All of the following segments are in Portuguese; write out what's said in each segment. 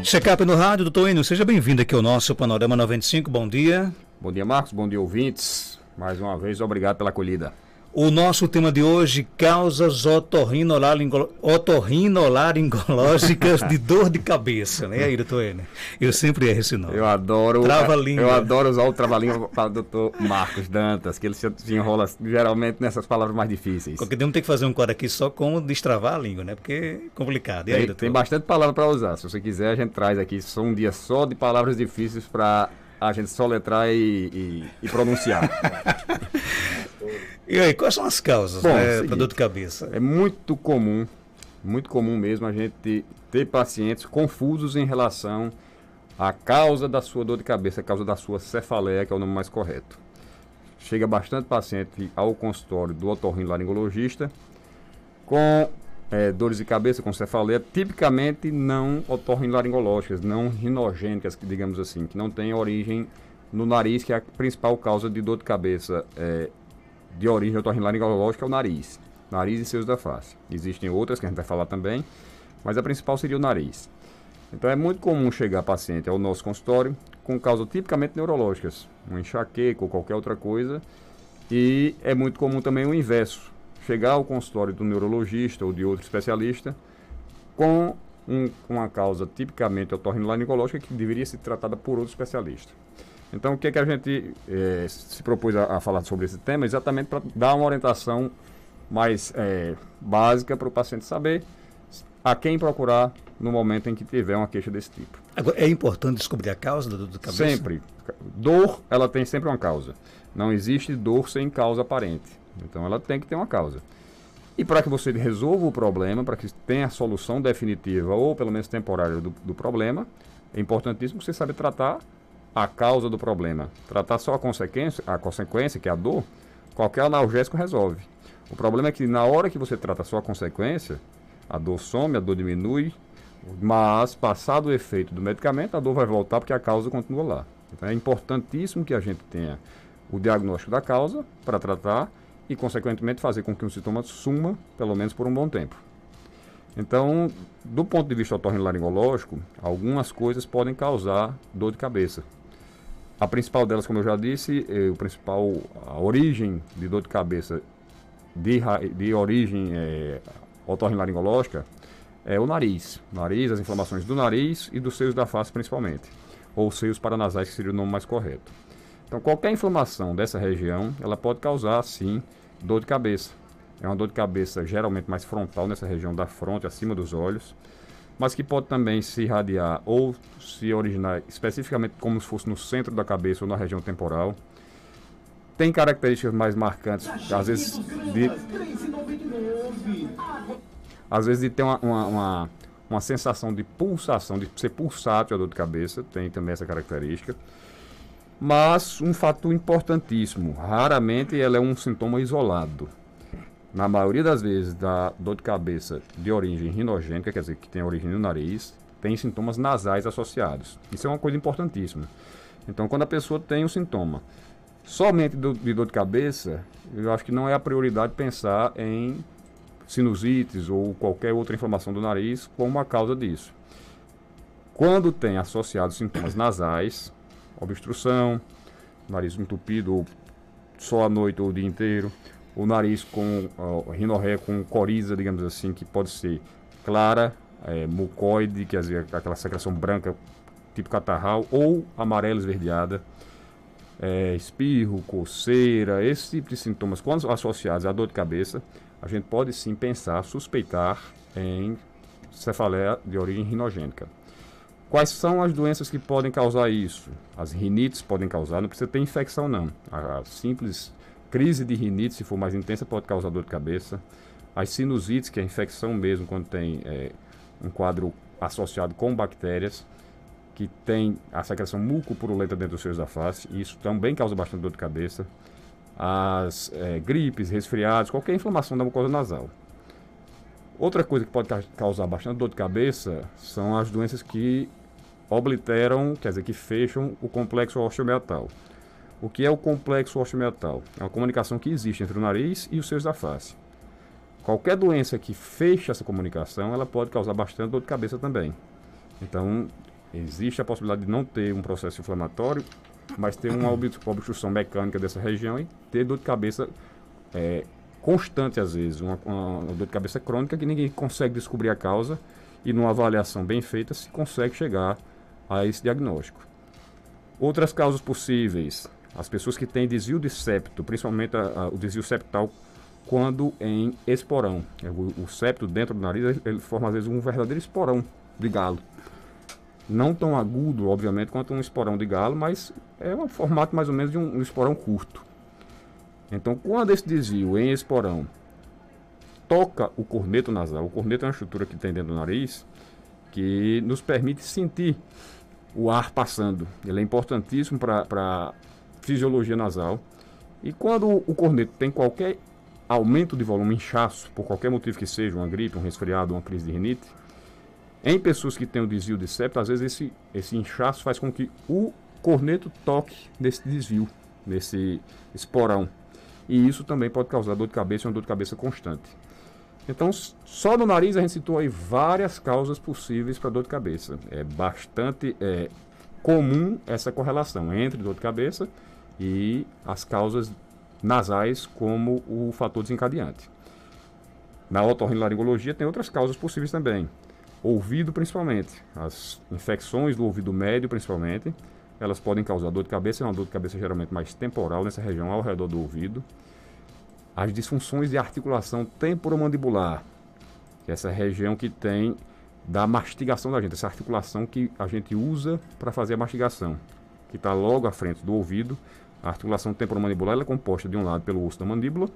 Check-up no rádio, doutor Enio, seja bem-vindo aqui ao nosso Panorama 95, bom dia. Bom dia, Marcos, bom dia, ouvintes. Mais uma vez, obrigado pela acolhida. O nosso tema de hoje, causas otorrinolaringológicas de dor de cabeça, né? E aí, doutor Enio? Eu sempre erro esse nome. Eu adoro trava-língua. Eu adoro usar o trava-língua para o doutor Marcos Dantas, que ele se enrola geralmente nessas palavras mais difíceis. Porque temos que fazer um quadro aqui só com destravar a língua, né? Porque é complicado. E aí, doutor? Tem bastante palavra para usar. Se você quiser, a gente traz aqui só um dia só de palavras difíceis para a gente soletrar e pronunciar. E aí, quais são as causas para dor de cabeça? É muito comum mesmo a gente ter pacientes confusos em relação à causa da sua dor de cabeça, a causa da sua cefaleia, que é o nome mais correto. Chega bastante paciente ao consultório do otorrinolaringologista com dores de cabeça, com cefaleia, tipicamente não otorrinolaringológicas, não rinogênicas, digamos assim, que não tem origem no nariz, que é a principal causa de dor de cabeça de origem otorrinolaringológica é o nariz e seios da face. Existem outras que a gente vai falar também, mas a principal seria o nariz. Então é muito comum chegar paciente ao nosso consultório com causas tipicamente neurológicas, uma enxaqueca ou qualquer outra coisa, e é muito comum também o inverso, chegar ao consultório do neurologista ou de outro especialista com uma causa tipicamente otorrinolaringológica que deveria ser tratada por outro especialista. Então, o que é que a gente se propôs a falar sobre esse tema? Exatamente para dar uma orientação mais básica para o paciente saber a quem procurar no momento em que tiver uma queixa desse tipo. Agora, é importante descobrir a causa da dor de cabeça? Sempre. Dor, ela tem sempre uma causa. Não existe dor sem causa aparente. Então, ela tem que ter uma causa. E para que você resolva o problema, para que tenha a solução definitiva ou pelo menos temporária do problema, é importantíssimo você saber tratar a causa do problema. Tratar só a consequência, que é a dor, qualquer analgésico resolve. O problema é que na hora que você trata só a consequência, a dor some, a dor diminui, mas passado o efeito do medicamento, a dor vai voltar porque a causa continua lá. Então é importantíssimo que a gente tenha o diagnóstico da causa para tratar e, consequentemente, fazer com que o sintoma suma, pelo menos por um bom tempo. Então, do ponto de vista otorrinolaringológico, algumas coisas podem causar dor de cabeça. A principal delas, como eu já disse, a origem de dor de cabeça de origem otorrinolaringológica é o nariz. As inflamações do nariz e dos seios da face principalmente, ou seios paranasais, que seria o nome mais correto. Então, qualquer inflamação dessa região, ela pode causar, sim, dor de cabeça. É uma dor de cabeça geralmente mais frontal, nessa região da fronte, acima dos olhos, mas que pode também se irradiar ou se originar especificamente como se fosse no centro da cabeça ou na região temporal. Tem características mais marcantes, às vezes de ter uma sensação de pulsação, de ser pulsátil a dor de cabeça, tem também essa característica. Mas um fator importantíssimo, raramente ela é um sintoma isolado. Na maioria das vezes, da dor de cabeça de origem rinogênica, quer dizer, que tem origem no nariz, tem sintomas nasais associados. Isso é uma coisa importantíssima. Então, quando a pessoa tem um sintoma somente de dor de cabeça, eu acho que não é a prioridade pensar em sinusites ou qualquer outra inflamação do nariz como a causa disso. Quando tem associados sintomas nasais, obstrução, nariz entupido ou só à noite ou o dia inteiro, o nariz com rinorreia com coriza, digamos assim, que pode ser clara, mucoide, que é aquela secreção branca tipo catarral, ou amarela esverdeada, espirro, coceira, esse tipo de sintomas, quando associados à dor de cabeça, a gente pode sim suspeitar em cefaleia de origem rinogênica. Quais são as doenças que podem causar isso? As rinites podem causar, não precisa ter infecção não. A simples crise de rinite, se for mais intensa, pode causar dor de cabeça. As sinusites, que é a infecção mesmo, quando tem um quadro associado com bactérias, que tem a secreção mucopurulenta dentro dos seios da face, e isso também causa bastante dor de cabeça. As gripes, resfriados, qualquer inflamação da mucosa nasal. Outra coisa que pode causar bastante dor de cabeça são as doenças que obliteram, quer dizer, que fecham o complexo osteomeatal. O que é o complexo osteomeatal? É uma comunicação que existe entre o nariz e os seios da face. Qualquer doença que feche essa comunicação, ela pode causar bastante dor de cabeça também. Então, existe a possibilidade de não ter um processo inflamatório, mas ter uma obstrução mecânica dessa região e ter dor de cabeça constante, às vezes, uma dor de cabeça crônica que ninguém consegue descobrir a causa e numa avaliação bem feita se consegue chegar a esse diagnóstico. Outras causas possíveis, as pessoas que têm desvio de septo, principalmente o desvio septal quando em esporão. O septo dentro do nariz, ele forma às vezes um verdadeiro esporão de galo. Não tão agudo, obviamente, quanto um esporão de galo, mas é um formato mais ou menos de um esporão curto. Então, quando esse desvio em esporão toca o corneto nasal, o corneto é uma estrutura que tem dentro do nariz que nos permite sentir o ar passando. Ele é importantíssimo para a fisiologia nasal. E quando o corneto tem qualquer aumento de volume, inchaço, por qualquer motivo que seja, uma gripe, um resfriado, uma crise de rinite, em pessoas que têm o desvio de septo, às vezes esse inchaço faz com que o corneto toque nesse desvio, nesse esporão. E isso também pode causar dor de cabeça, uma dor de cabeça constante. Então, só no nariz a gente citou aí várias causas possíveis para dor de cabeça. É bastante comum essa correlação entre dor de cabeça e as causas nasais como o fator desencadeante. Na otorrinolaringologia tem outras causas possíveis também. Ouvido principalmente, as infecções do ouvido médio principalmente, elas podem causar dor de cabeça, é uma dor de cabeça geralmente mais temporal nessa região ao redor do ouvido. As disfunções de articulação temporomandibular, que é essa região que tem da mastigação da gente, essa articulação que a gente usa para fazer a mastigação, que está logo à frente do ouvido. A articulação temporomandibular ela é composta de um lado pelo osso da mandíbula,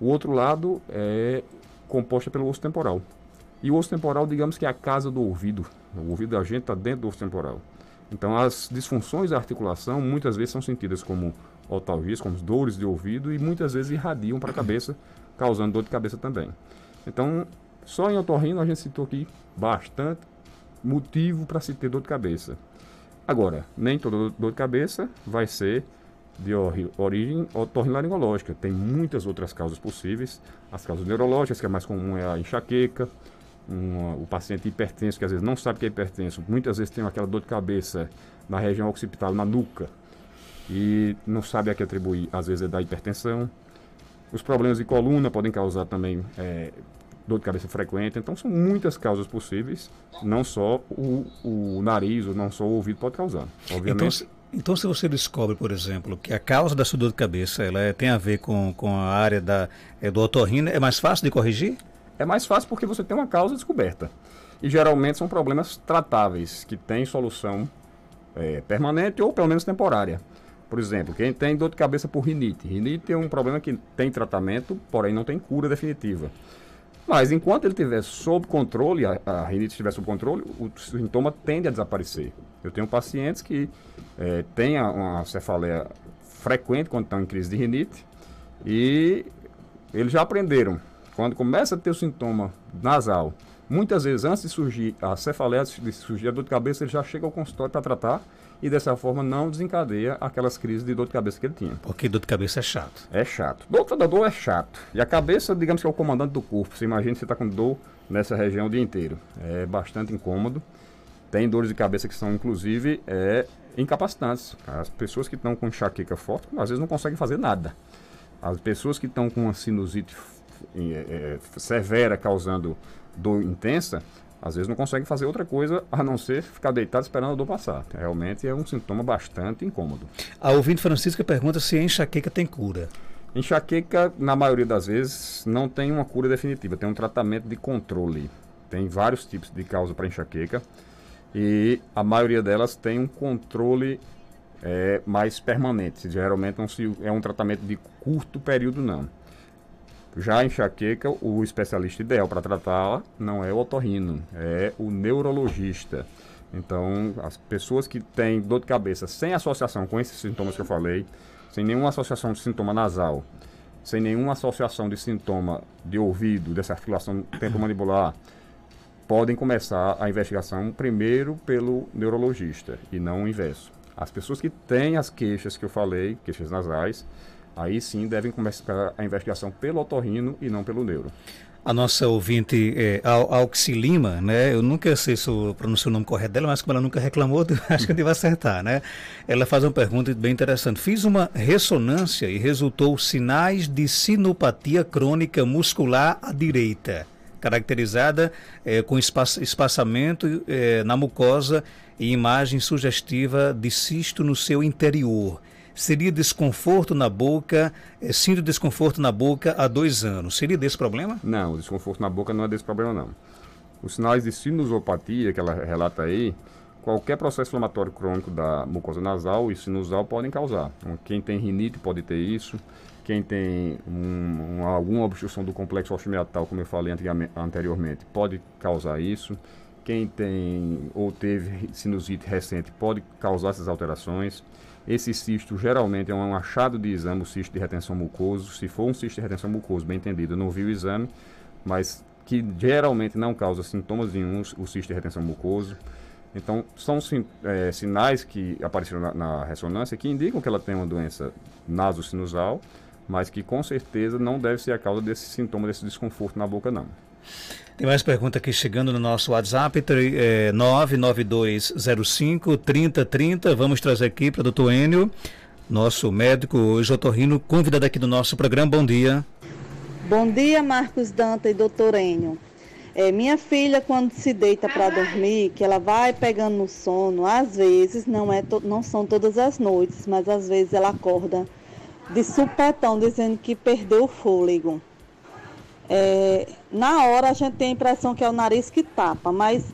o outro lado é composta pelo osso temporal. E o osso temporal, digamos que é a casa do ouvido. O ouvido da gente está dentro do osso temporal. Então, as disfunções da articulação muitas vezes são sentidas como otalgias, como dores de ouvido, e muitas vezes irradiam para a cabeça, causando dor de cabeça também. Então, só em otorrino a gente citou aqui bastante motivo para se ter dor de cabeça. Agora, nem toda dor de cabeça vai ser de origem otorrinolaringológica. Tem muitas outras causas possíveis. As causas neurológicas, que é mais comum, é a enxaqueca. O paciente hipertenso, que às vezes não sabe que é hipertenso, muitas vezes tem aquela dor de cabeça na região occipital, na nuca, e não sabe a que atribuir, às vezes é da hipertensão. Os problemas de coluna podem causar também dor de cabeça frequente. Então são muitas causas possíveis, não só o nariz, ou não só o ouvido pode causar, obviamente. Então, se você descobre, por exemplo, que a causa da sua dor de cabeça tem a ver com a área do otorrino, é mais fácil de corrigir? É mais fácil porque você tem uma causa descoberta. E geralmente são problemas tratáveis, que têm solução permanente ou pelo menos temporária. Por exemplo, quem tem dor de cabeça por rinite. Rinite é um problema que tem tratamento, porém não tem cura definitiva. Mas enquanto ele estiver sob controle, a rinite estiver sob controle, o sintoma tende a desaparecer. Eu tenho pacientes que têm uma cefaleia frequente quando estão em crise de rinite e eles já aprenderam. Quando começa a ter o sintoma nasal, muitas vezes antes de surgir a cefaleia, de surgir a dor de cabeça, ele já chega ao consultório para tratar e dessa forma não desencadeia aquelas crises de dor de cabeça que ele tinha. Porque dor de cabeça é chato. É chato. Dor da dor é chato. E a cabeça, digamos que é o comandante do corpo. Você imagina que você está com dor nessa região o dia inteiro. É bastante incômodo. Tem dores de cabeça que são, inclusive, incapacitantes. As pessoas que estão com enxaqueca forte, às vezes não conseguem fazer nada. As pessoas que estão com uma sinusite severa, causando dor intensa, às vezes não conseguem fazer outra coisa a não ser ficar deitado esperando a dor passar. Realmente é um sintoma bastante incômodo. A ouvinte Francisca pergunta se a enxaqueca tem cura. Enxaqueca, na maioria das vezes, não tem uma cura definitiva, tem um tratamento de controle. Tem vários tipos de causa para enxaqueca e a maioria delas tem um controle mais permanente. Geralmente não é um tratamento de curto período, não. Já a enxaqueca, o especialista ideal para tratá-la não é o otorrino, é o neurologista. Então, as pessoas que têm dor de cabeça sem associação com esses sintomas que eu falei, sem nenhuma associação de sintoma nasal, sem nenhuma associação de sintoma de ouvido, dessa articulação temporomandibular, podem começar a investigação primeiro pelo neurologista e não o inverso. As pessoas que têm as queixas que eu falei, queixas nasais, aí sim devem começar a investigação pelo otorrino e não pelo neuro. A nossa ouvinte Alxi Lima, né? Eu nunca sei se eu pronuncio o nome correto dela, mas como ela nunca reclamou, acho que eu devo acertar, né? Ela faz uma pergunta bem interessante. Fiz uma ressonância e resultou sinais de sinopatia crônica muscular à direita, caracterizada com espaçamento na mucosa e imagem sugestiva de cisto no seu interior. Seria desconforto na boca, sinto desconforto na boca há 2 anos. Seria desse problema? Não, o desconforto na boca não é desse problema, não. Os sinais de sinusopatia que ela relata aí, qualquer processo inflamatório crônico da mucosa nasal e sinusal podem causar. Então, quem tem rinite pode ter isso, quem tem alguma obstrução do complexo osteomiatal, como eu falei anteriormente, pode causar isso. Quem tem ou teve sinusite recente pode causar essas alterações. Esse cisto geralmente é um achado de exame, o cisto de retenção mucoso. Se for um cisto de retenção mucoso, bem entendido, eu não vi o exame, mas que geralmente não causa sintomas nenhums, o cisto de retenção mucoso. Então, são sinais que apareceram na ressonância que indicam que ela tem uma doença nasosinusal, mas que com certeza não deve ser a causa desse sintoma, desse desconforto na boca, não. Tem mais pergunta aqui chegando no nosso WhatsApp, 99205-3030. Vamos trazer aqui para o doutor Enio, nosso médico hoje, otorrino, convidado aqui do nosso programa. Bom dia. Bom dia, Marcos Danta e doutor Enio. Minha filha, quando se deita para dormir, que ela vai pegando no sono, às vezes, não são todas as noites, mas às vezes ela acorda de supetão, dizendo que perdeu o fôlego. Na hora a gente tem a impressão que é o nariz que tapa, mas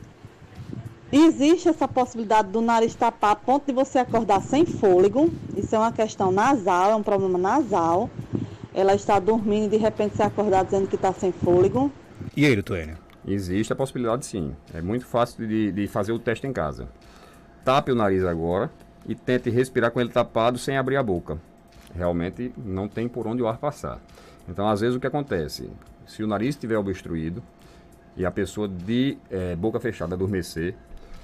existe essa possibilidade do nariz tapar a ponto de você acordar sem fôlego. Isso é uma questão nasal, é um problema nasal. Ela está dormindo e de repente se acordar dizendo que está sem fôlego. E aí, doutor Enio? Existe a possibilidade, sim. É muito fácil de fazer o teste em casa. Tape o nariz agora e tente respirar com ele tapado sem abrir a boca. Realmente não tem por onde o ar passar. Então, às vezes, o que acontece? Se o nariz estiver obstruído e a pessoa de boca fechada adormecer,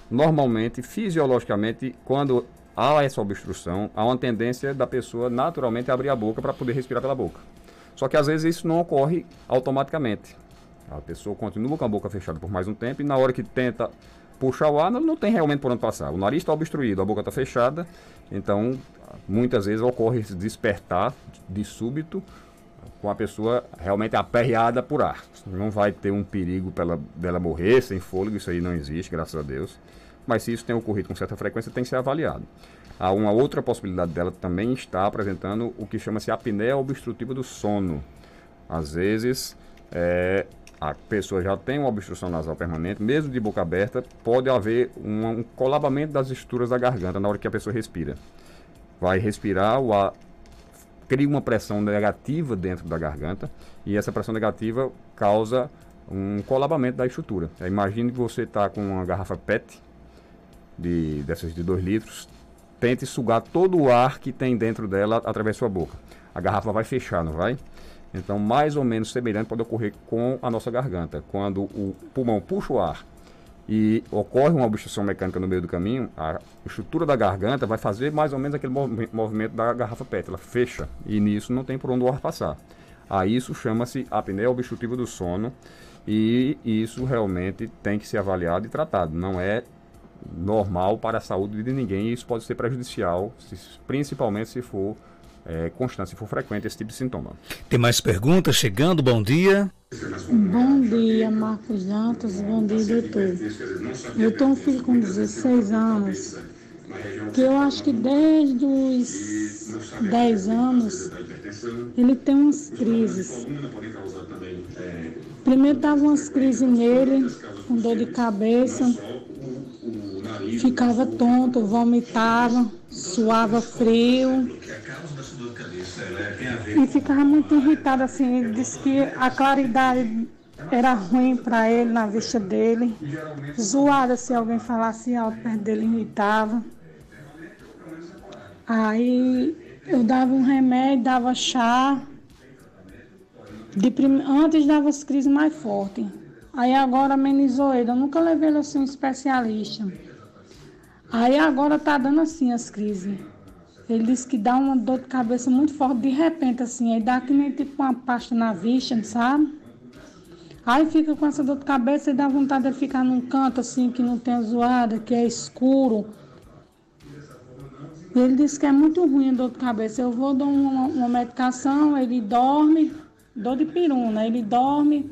normalmente, fisiologicamente, quando há essa obstrução, há uma tendência da pessoa naturalmente abrir a boca para poder respirar pela boca. Só que às vezes isso não ocorre automaticamente. A pessoa continua com a boca fechada por mais um tempo e na hora que tenta puxar o ar, não tem realmente por onde passar. O nariz está obstruído, a boca está fechada, então muitas vezes ocorre esse despertar de súbito com a pessoa realmente aperreada por ar. Não vai ter um perigo dela morrer sem fôlego, isso aí não existe, graças a Deus. Mas se isso tem ocorrido com certa frequência, tem que ser avaliado. Há uma outra possibilidade dela também estar apresentando o que chama-se apneia obstrutiva do sono. Às vezes, a pessoa já tem uma obstrução nasal permanente, mesmo de boca aberta, pode haver um colabamento das estruturas da garganta na hora que a pessoa respira. Vai respirar, o ar cria uma pressão negativa dentro da garganta e essa pressão negativa causa um colabamento da estrutura. Imagine que você está com uma garrafa PET, dessas de 2 litros, tente sugar todo o ar que tem dentro dela através da sua boca. A garrafa vai fechar, não vai? Então, mais ou menos semelhante pode ocorrer com a nossa garganta. Quando o pulmão puxa o ar e ocorre uma obstrução mecânica no meio do caminho, a estrutura da garganta vai fazer mais ou menos aquele movimento da garrafa PET. Ela fecha e nisso não tem por onde o ar passar. Isso chama-se apneia obstrutiva do sono e isso realmente tem que ser avaliado e tratado. Não é normal para a saúde de ninguém e isso pode ser prejudicial, principalmente se for constante, se for frequente esse tipo de sintoma. Tem mais perguntas chegando, bom dia. Bom dia, Marcos Dantas, bom dia, doutor. Eu tenho um filho com 16 anos, que eu acho que desde os 10 anos ele tem umas crises. Primeiro dava umas crises nele, com dor de cabeça, ficava tonto, vomitava, suava frio. E ficava muito irritado, assim, ele disse que a claridade era ruim para ele, na vista dele. Zoada, se alguém falasse alto perto dele, irritava. Aí eu dava um remédio, dava chá. Antes dava as crises mais fortes. Aí agora amenizou ele. Eu nunca levei ele assim um especialista. Aí agora tá dando assim as crises. Ele disse que dá uma dor de cabeça muito forte de repente, assim. Aí dá que nem tipo uma pasta na vista, sabe? Aí fica com essa dor de cabeça e dá vontade de ficar num canto assim, que não tem zoada, que é escuro. E ele disse que é muito ruim a dor de cabeça. Eu vou dar uma medicação, ele dorme, dor de piruna, ele dorme.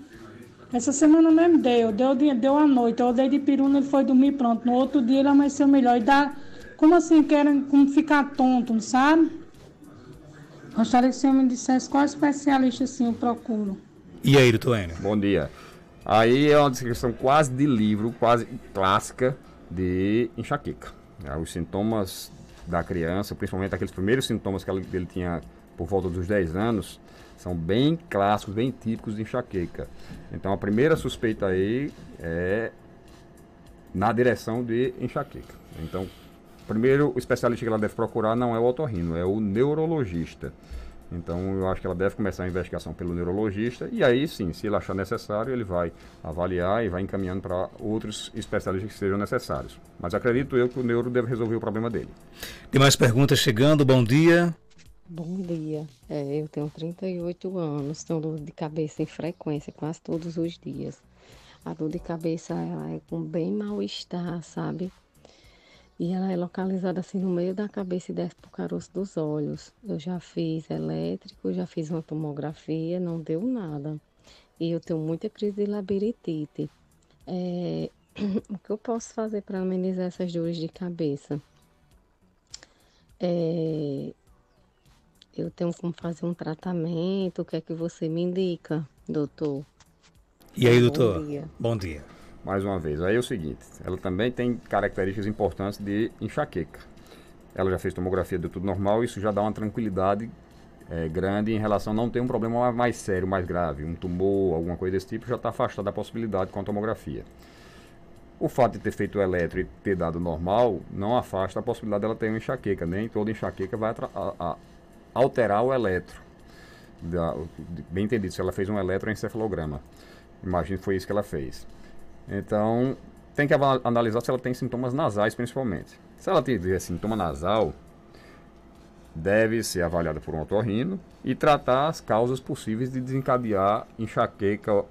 Essa semana mesmo deu à noite, eu dei de piruna, ele foi dormir, pronto. No outro dia ele amanheceu melhor. E dá, como assim, querem como ficar tonto, sabe? Gostaria que o senhor me dissesse qual especialista assim eu procuro. E aí, doutor Enio? Bom dia. Aí é uma descrição quase de livro, quase clássica de enxaqueca. Os sintomas da criança, principalmente aqueles primeiros sintomas que ele tinha por volta dos 10 anos, são bem clássicos, bem típicos de enxaqueca. Então a primeira suspeita aí é na direção de enxaqueca. Então, primeiro o especialista que ela deve procurar não é o otorrino, é o neurologista. Então eu acho que ela deve começar a investigação pelo neurologista e aí sim, se ele achar necessário, ele vai avaliar e vai encaminhando para outros especialistas que sejam necessários. Mas acredito eu que o neuro deve resolver o problema dele. Tem mais perguntas chegando, bom dia. Bom dia, eu tenho 38 anos, tenho dor de cabeça em frequência, quase todos os dias. A dor de cabeça ela é com bem mal-estar, sabe? E ela é localizada assim no meio da cabeça e desce para o caroço dos olhos. Eu já fiz elétrico, já fiz uma tomografia, não deu nada. E eu tenho muita crise de labirintite. O que eu posso fazer para amenizar essas dores de cabeça? Eu tenho como fazer um tratamento, o que é que você me indica, doutor? E aí, doutor? Bom dia. Bom dia. Mais uma vez, aí é o seguinte, ela também tem características importantes de enxaqueca. Ela já fez tomografia, deu tudo normal, isso já dá uma tranquilidade grande em relação a não ter um problema mais sério, mais grave, um tumor, alguma coisa desse tipo, já está afastada da possibilidade com a tomografia. O fato de ter feito o eletro e ter dado normal, não afasta a possibilidade dela ter uma enxaqueca, nem toda enxaqueca vai alterar o eletro. Bem entendido, se ela fez um eletroencefalograma, imagino que foi isso que ela fez. Então, tem que analisar se ela tem sintomas nasais, principalmente. Se ela tiver sintoma nasal, deve ser avaliada por um otorrino e tratar as causas possíveis de desencadear enxaqueca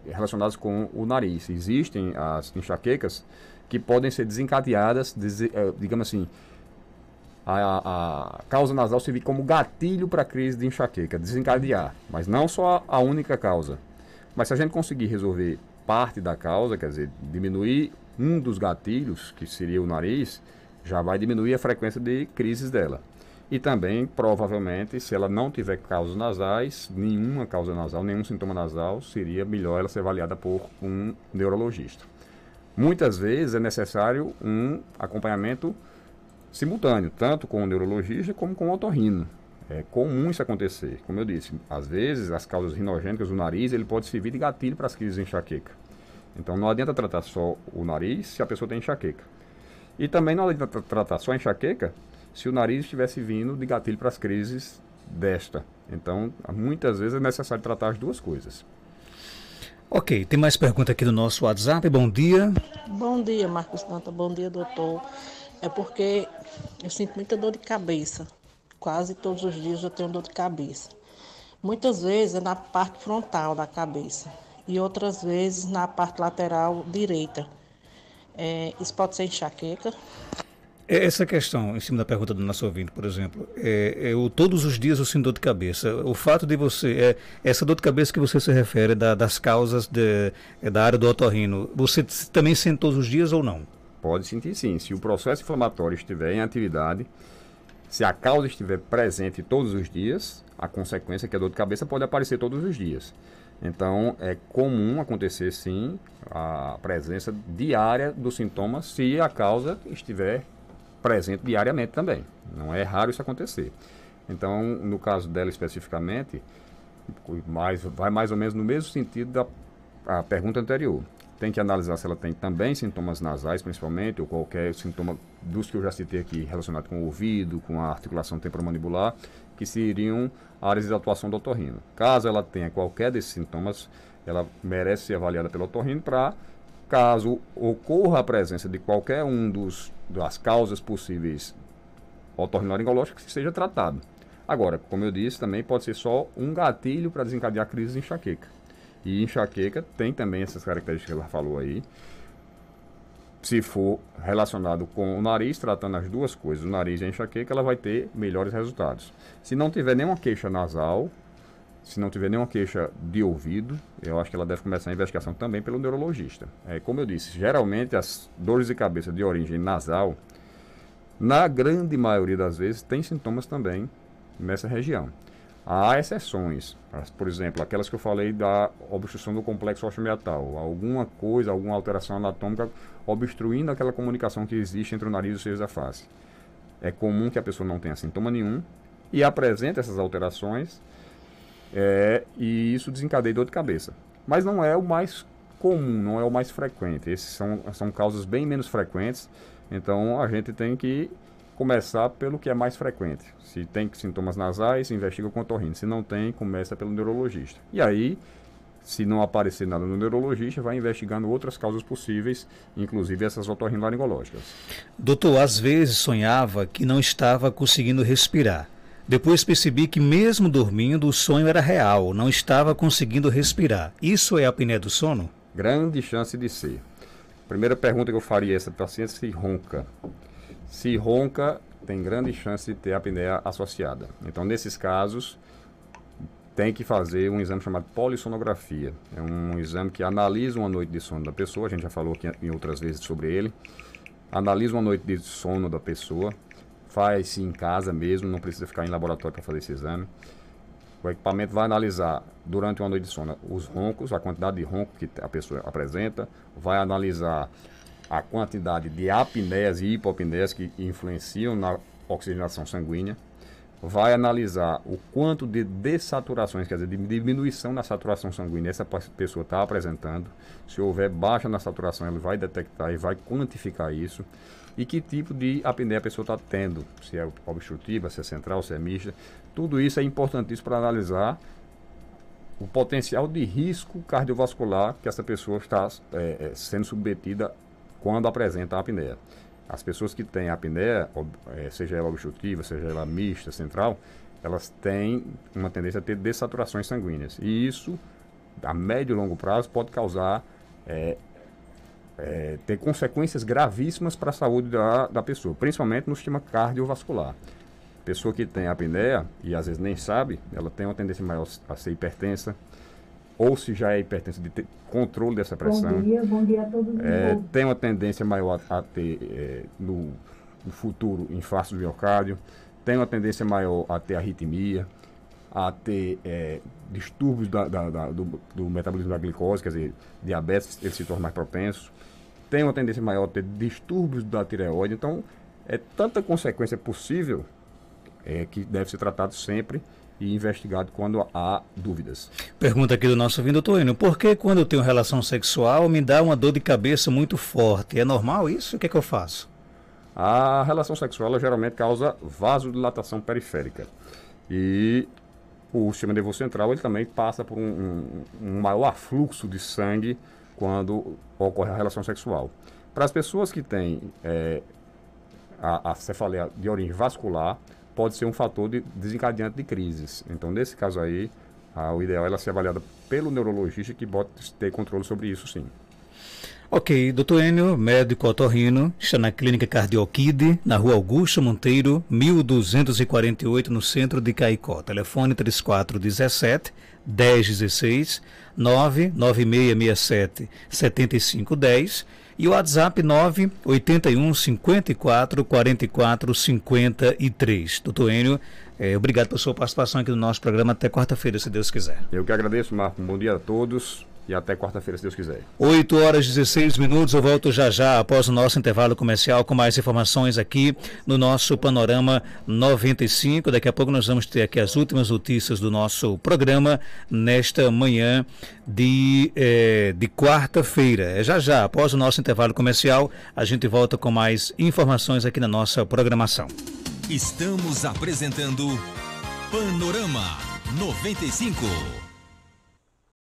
relacionadas com o nariz. Existem as enxaquecas que podem ser desencadeadas, digamos assim, a causa nasal servir como gatilho para a crise de enxaqueca, desencadear, mas não só a única causa. Mas se a gente conseguir resolver parte da causa, quer dizer, diminuir um dos gatilhos, que seria o nariz, já vai diminuir a frequência de crises dela. E também, provavelmente, se ela não tiver causas nasais, nenhuma causa nasal, nenhum sintoma nasal, seria melhor ela ser avaliada por um neurologista. Muitas vezes é necessário um acompanhamento simultâneo, tanto com o neurologista como com o otorrino. É comum isso acontecer. Como eu disse, às vezes as causas rinogênicas do nariz, ele pode servir de gatilho para as crises de enxaqueca. Então não adianta tratar só o nariz se a pessoa tem enxaqueca. E também não adianta tratar só a enxaqueca se o nariz estivesse vindo de gatilho para as crises desta. Então, muitas vezes é necessário tratar as duas coisas. Ok, tem mais pergunta aqui no nosso WhatsApp. Bom dia. Bom dia, Marcos Danta. Bom dia, doutor. É porque eu sinto muita dor de cabeça. Quase todos os dias eu tenho dor de cabeça. Muitas vezes é na parte frontal da cabeça e outras vezes na parte lateral direita. Isso pode ser enxaqueca? Essa questão, em cima da pergunta do nosso ouvinte, por exemplo, todos os dias eu sinto dor de cabeça. O fato de você, essa dor de cabeça que você se refere das causas da área do otorrino, você também sente todos os dias ou não? Pode sentir sim. Se o processo inflamatório estiver em atividade, se a causa estiver presente todos os dias, a consequência que a dor de cabeça pode aparecer todos os dias. Então, é comum acontecer sim a presença diária dos sintomas se a causa estiver presente diariamente também. Não é raro isso acontecer. Então, no caso dela especificamente, vai mais ou menos no mesmo sentido da pergunta anterior. Tem que analisar se ela tem também sintomas nasais, principalmente, ou qualquer sintoma dos que eu já citei aqui, relacionado com o ouvido, com a articulação temporomandibular, que seriam áreas de atuação do otorrino. Caso ela tenha qualquer desses sintomas, ela merece ser avaliada pelo otorrino para, caso ocorra a presença de qualquer das causas possíveis otorrinolaringológicas, que seja tratado. Agora, como eu disse, também pode ser só um gatilho para desencadear crises de enxaqueca. E enxaqueca tem também essas características que ela falou aí. Se for relacionado com o nariz, tratando as duas coisas, o nariz e a enxaqueca, ela vai ter melhores resultados. Se não tiver nenhuma queixa nasal, se não tiver nenhuma queixa de ouvido, eu acho que ela deve começar a investigação também pelo neurologista. Como eu disse, geralmente as dores de cabeça de origem nasal, na grande maioria das vezes, tem sintomas também nessa região. Há exceções, por exemplo, aquelas que eu falei da obstrução do complexo osteomiatal, alguma coisa, alguma alteração anatômica obstruindo aquela comunicação que existe entre o nariz e os seios da face. É comum que a pessoa não tenha sintoma nenhum e apresente essas alterações e isso desencadeia dor de cabeça. Mas não é o mais comum, não é o mais frequente. Esses são causas bem menos frequentes, então a gente tem que começar pelo que é mais frequente. Se tem sintomas nasais, investiga com otorrino. Se não tem, começa pelo neurologista. E aí, se não aparecer nada no neurologista, vai investigando outras causas possíveis, inclusive essas otorrinolaringológicas. Doutor, às vezes sonhava que não estava conseguindo respirar. Depois percebi que mesmo dormindo, o sonho era real, não estava conseguindo respirar. Isso é a apneia do sono? Grande chance de ser. Primeira pergunta que eu faria é essa paciente se ronca. Se ronca, tem grande chance de ter apneia associada. Então, nesses casos, tem que fazer um exame chamado polissonografia. É um exame que analisa uma noite de sono da pessoa, a gente já falou aqui em outras vezes sobre ele. Analisa uma noite de sono da pessoa, faz-se em casa mesmo, não precisa ficar em laboratório para fazer esse exame. O equipamento vai analisar, durante uma noite de sono, os roncos, a quantidade de ronco que a pessoa apresenta, vai analisar a quantidade de apneias e hipopneias que influenciam na oxigenação sanguínea, vai analisar o quanto de dessaturações, quer dizer, de diminuição na saturação sanguínea essa pessoa está apresentando. Se houver baixa na saturação, ele vai detectar e vai quantificar isso. E que tipo de apneia a pessoa está tendo, se é obstrutiva, se é central, se é mista. Tudo isso é importantíssimo para analisar o potencial de risco cardiovascular que essa pessoa está sendo submetida quando apresenta a apneia. As pessoas que têm apneia, seja ela obstrutiva, seja ela mista, central, elas têm uma tendência a ter dessaturações sanguíneas. E isso, a médio e longo prazo, pode causar, ter consequências gravíssimas para a saúde da pessoa, principalmente no sistema cardiovascular. Pessoa que tem apneia, e às vezes nem sabe, ela tem uma tendência maior a ser hipertensa, ou se já é hipertensa, de ter controle dessa pressão. Bom dia a todos. Tem uma tendência maior a ter, no futuro, infarto do miocárdio, tem uma tendência maior a ter arritmia, a ter distúrbios do metabolismo da glicose, quer dizer, diabetes, ele se torna mais propenso, tem uma tendência maior a ter distúrbios da tireoide. Então, é tanta consequência possível que deve ser tratado sempre e investigado quando há dúvidas. Pergunta aqui do nosso ouvinte, doutor Enio, por que quando eu tenho relação sexual me dá uma dor de cabeça muito forte? É normal isso? O que é que eu faço? A relação sexual ela geralmente causa vasodilatação periférica. E o sistema nervoso central ele também passa por um maior afluxo de sangue quando ocorre a relação sexual. Para as pessoas que têm a cefaleia de origem vascular, pode ser um fator desencadeante de crises. Então, nesse caso aí, o ideal é ela ser avaliada pelo neurologista que pode ter controle sobre isso, sim. Ok, doutor Enio, médico otorrino, está na Clínica Cardioquide, na Rua Augusto Monteiro, 1248, no centro de Caicó. Telefone 3417-1016, 99667-7510 e o WhatsApp 981 54 44 53. Doutor Enio, obrigado pela sua participação aqui no nosso programa. Até quarta-feira, se Deus quiser. Eu que agradeço, Marco. Um bom dia a todos. E até quarta-feira, se Deus quiser. 8 horas e 16 minutos, eu volto já após o nosso intervalo comercial com mais informações aqui no nosso Panorama 95. Daqui a pouco nós vamos ter aqui as últimas notícias do nosso programa nesta manhã de quarta-feira. Já após o nosso intervalo comercial, a gente volta com mais informações aqui na nossa programação. Estamos apresentando Panorama 95.